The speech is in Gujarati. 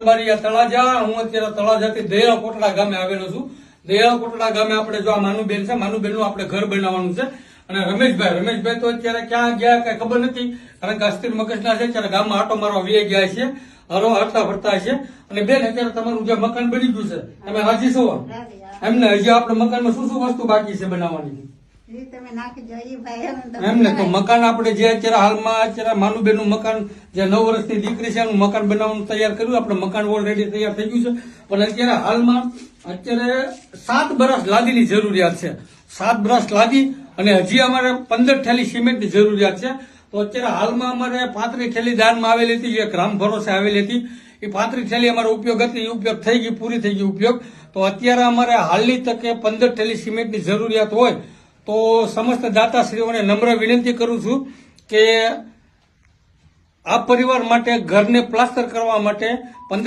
બારિયા તળાજા. હું અત્યારે તળાજાથી દયાળ કોટડા ગામે આવેલો છું. દયાળ કોટડા ગામે આપણે જો આ માનુબેન છે, માનુબેનનું આપણે ઘર બનાવવાનું છે. અને રમેશભાઈ તો અત્યારે ક્યાં ગયા કઈ ખબર નથી, કારણ કે અસ્થિર મગજના છે. અત્યારે ગામમાં આટો મારવા વી ગયા છે, હરતા ફરતા છે. અને બેન અત્યારે તમારું જે મકાન બની ગયું છે, તમે રાજી છો? એમને હજી આપણે મકાનમાં શું શું વસ્તુ બાકી છે બનાવવાની? એમને તો મકાન આપણે જે અત્યારે હાલમાં અત્યારે માનુબેન નું મકાન જે 9 વર્ષની દીકરી છે એનું મકાન બનાવવાનું તૈયાર કર્યું. આપણે મકાન ઓલરેડી તૈયાર થઈ ગયું છે, પણ અત્યારે હાલમાં અત્યારે 7 બ્રશ લાદીની જરૂરિયાત છે. 7 બ્રશ લાદી અને હજી અમારે 15 થેલી સિમેન્ટની જરૂરિયાત છે. તો અત્યારે હાલમાં અમારે 35 થેલી દાનમાં આવેલી હતી, જે ગ્રામ ભરોસે આવેલી હતી. એ 35 થેલી અમારો ઉપયોગ હતી, એ ઉપયોગ થઈ ગઈ, પૂરી થઈ ગઈ ઉપયોગ. તો અત્યારે અમારે હાલની તકે 15 થેલી સિમેન્ટની જરૂરિયાત હોય તો સમસ્ત દાતાશ્રીઓને નમ્ર વિનંતી કરું છું કે આ પરિવાર માટે ઘરને પ્લાસ્ટર કરવા માટે 15